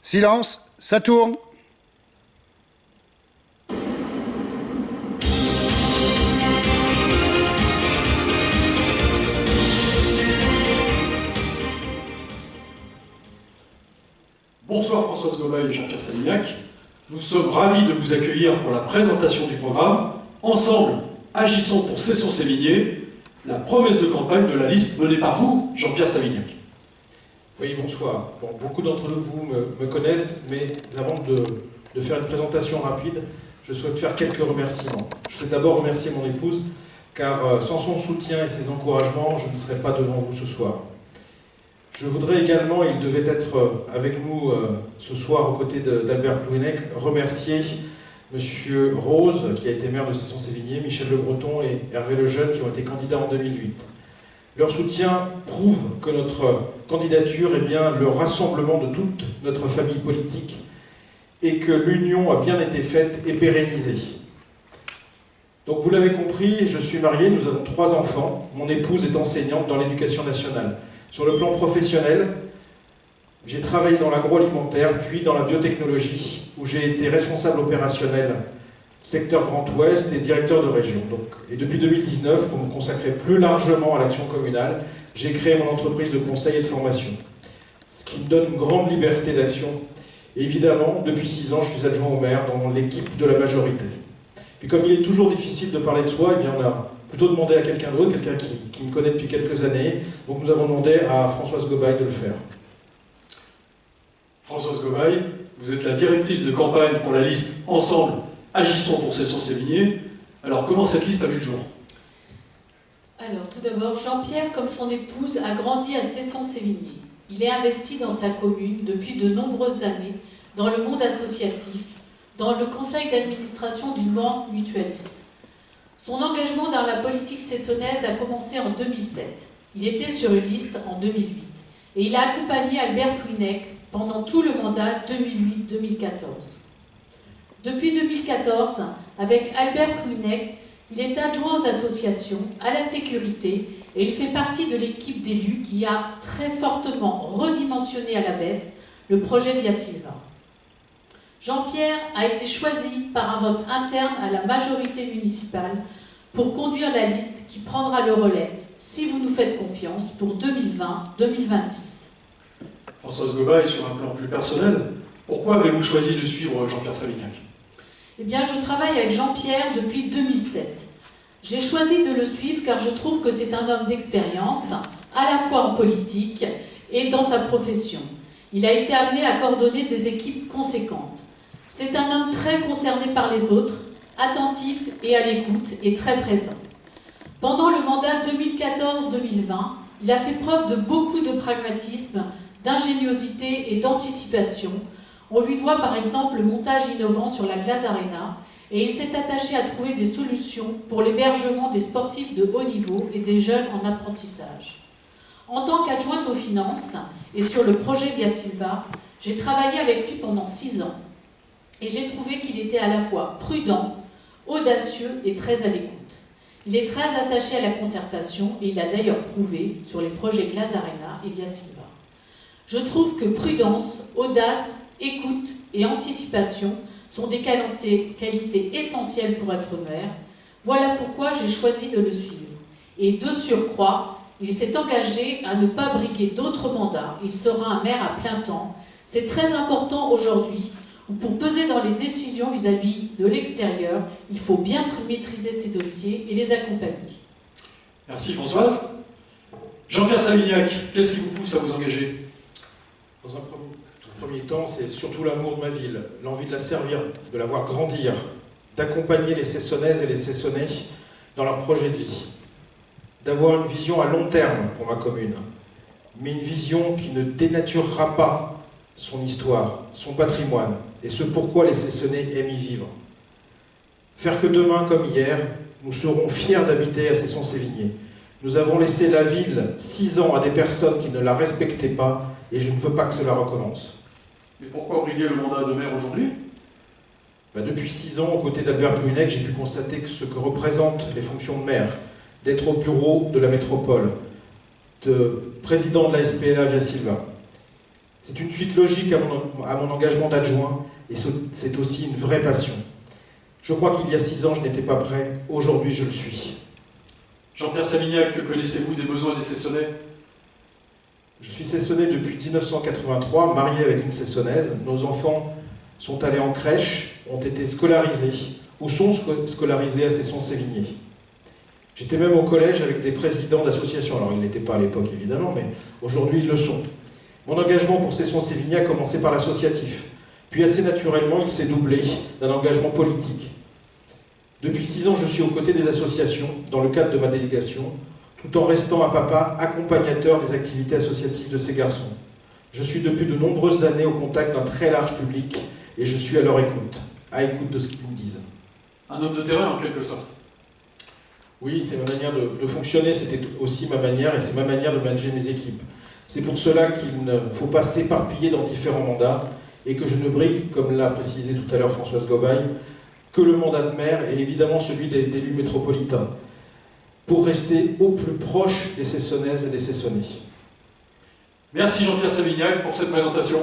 Silence, ça tourne. Bonsoir Françoise Gobail et Jean-Pierre Savignac. Nous sommes ravis de vous accueillir pour la présentation du programme « Ensemble, agissons pour Cesson-Sévigné », la promesse de campagne de la liste menée par vous, Jean-Pierre Savignac. Oui, bonsoir. Bon, beaucoup d'entre vous me connaissent, mais avant de faire une présentation rapide, je souhaite faire quelques remerciements. Je souhaite d'abord remercier mon épouse, car sans son soutien et ses encouragements, je ne serais pas devant vous ce soir. Je voudrais également, et il devait être avec nous ce soir aux côtés d'Albert Plouhinec, remercier M. Rose, qui a été maire de Cesson-Sévigné, Michel Le Breton et Hervé Lejeune, qui ont été candidats en 2008. Leur soutien prouve que notre candidature est bien le rassemblement de toute notre famille politique et que l'union a bien été faite et pérennisée. Donc vous l'avez compris, je suis marié, nous avons 3 enfants. Mon épouse est enseignante dans l'éducation nationale. Sur le plan professionnel, j'ai travaillé dans l'agroalimentaire, puis dans la biotechnologie, où j'ai été responsable opérationnel secteur Grand Ouest et directeur de région. Et depuis 2019, pour me consacrer plus largement à l'action communale, j'ai créé mon entreprise de conseil et de formation, ce qui me donne une grande liberté d'action. Et évidemment, depuis 6 ans, je suis adjoint au maire dans l'équipe de la majorité. Puis comme il est toujours difficile de parler de soi, eh bien on a plutôt demandé à quelqu'un d'autre, quelqu'un qui me connaît depuis quelques années. Donc nous avons demandé à Françoise Gobail de le faire. Françoise Gobail, vous êtes la directrice de campagne pour la liste « Ensemble, agissons pour Cesson-Sévigné ». Alors comment cette liste a vu le jour? Alors tout d'abord, Jean-Pierre, comme son épouse, a grandi à Cesson-Sévigné. Il est investi dans sa commune depuis de nombreuses années dans le monde associatif, dans le conseil d'administration d'une banque mutualiste. Son engagement dans la politique cessonnaise a commencé en 2007. Il était sur une liste en 2008. Et il a accompagné Albert Plouhinec pendant tout le mandat 2008-2014. Depuis 2014, avec Albert Plouhinec, il est adjoint aux associations, à la sécurité, et il fait partie de l'équipe d'élus qui a très fortement redimensionné à la baisse le projet Via Silva. Jean-Pierre a été choisi par un vote interne à la majorité municipale pour conduire la liste qui prendra le relais, si vous nous faites confiance, pour 2020-2026. Françoise Gobail, sur un plan plus personnel, pourquoi avez-vous choisi de suivre Jean-Pierre Savignac? Eh bien, je travaille avec Jean-Pierre depuis 2007. J'ai choisi de le suivre car je trouve que c'est un homme d'expérience, à la fois en politique et dans sa profession. Il a été amené à coordonner des équipes conséquentes. C'est un homme très concerné par les autres, attentif et à l'écoute et très présent. Pendant le mandat 2014-2020, il a fait preuve de beaucoup de pragmatisme, d'ingéniosité et d'anticipation. On lui doit par exemple le montage innovant sur la Glace Arena et il s'est attaché à trouver des solutions pour l'hébergement des sportifs de haut niveau et des jeunes en apprentissage. En tant qu'adjointe aux finances et sur le projet Via Silva, j'ai travaillé avec lui pendant 6 ans et j'ai trouvé qu'il était à la fois prudent, audacieux et très à l'écoute. Il est très attaché à la concertation et il a d'ailleurs prouvé sur les projets Glace Arena et Via Silva. Je trouve que prudence, audace, écoute et anticipation sont des qualités essentielles pour être maire. Voilà pourquoi j'ai choisi de le suivre. Et de surcroît, il s'est engagé à ne pas briguer d'autres mandats. Il sera un maire à plein temps. C'est très important aujourd'hui où pour peser dans les décisions vis-à-vis de l'extérieur, il faut bien maîtriser ces dossiers et les accompagner. Merci Françoise. Jean-Pierre Savignac, qu'est-ce qui vous pousse à vous engager? Dans un premier temps, c'est surtout l'amour de ma ville, l'envie de la servir, de la voir grandir, d'accompagner les Cessonnaises et les Cessonnais dans leur projet de vie, d'avoir une vision à long terme pour ma commune, mais une vision qui ne dénaturera pas son histoire, son patrimoine, et ce pourquoi les Cessonnais aiment y vivre. Faire que demain, comme hier, nous serons fiers d'habiter à Cesson-Sévigné. Nous avons laissé la ville 6 ans à des personnes qui ne la respectaient pas, et je ne veux pas que cela recommence. Mais pourquoi briguer le mandat de maire aujourd'hui? Depuis 6 ans, aux côtés d'Albert Plouhinec, j'ai pu constater que ce que représentent les fonctions de maire, d'être au bureau de la métropole, de président de la SPLA Via Silva, C'est une suite logique à mon engagement d'adjoint, et c'est aussi une vraie passion. Je crois qu'il y a 6 ans, je n'étais pas prêt. Aujourd'hui, je le suis. Jean-Pierre Savignac, que connaissez-vous des besoins des Cessonnais? Je suis Cessonnais depuis 1983, marié avec une Cessonnaise. Nos enfants sont allés en crèche, ont été scolarisés, ou sont scolarisés à Cesson-Sévigné. J'étais même au collège avec des présidents d'associations. Alors, ils ne l'étaient pas à l'époque, évidemment, mais aujourd'hui, ils le sont. Mon engagement pour Cesson-Sévigné a commencé par l'associatif. Puis, assez naturellement, il s'est doublé d'un engagement politique. Depuis 6 ans, je suis aux côtés des associations, dans le cadre de ma délégation, tout en restant un papa accompagnateur des activités associatives de ces garçons. Je suis depuis de nombreuses années au contact d'un très large public, et je suis à leur écoute, à écoute de ce qu'ils me disent. Un homme de terrain, en quelque sorte. Oui, c'est ma manière de fonctionner, c'était aussi ma manière, et c'est ma manière de manager mes équipes. C'est pour cela qu'il ne faut pas s'éparpiller dans différents mandats, et que je ne brigue, comme l'a précisé tout à l'heure Françoise Gobail, que le mandat de maire et évidemment celui d'élu métropolitain, pour rester au plus proche des Cessonnaises et des Cessonnais. Merci Jean-Pierre Savignac pour cette présentation.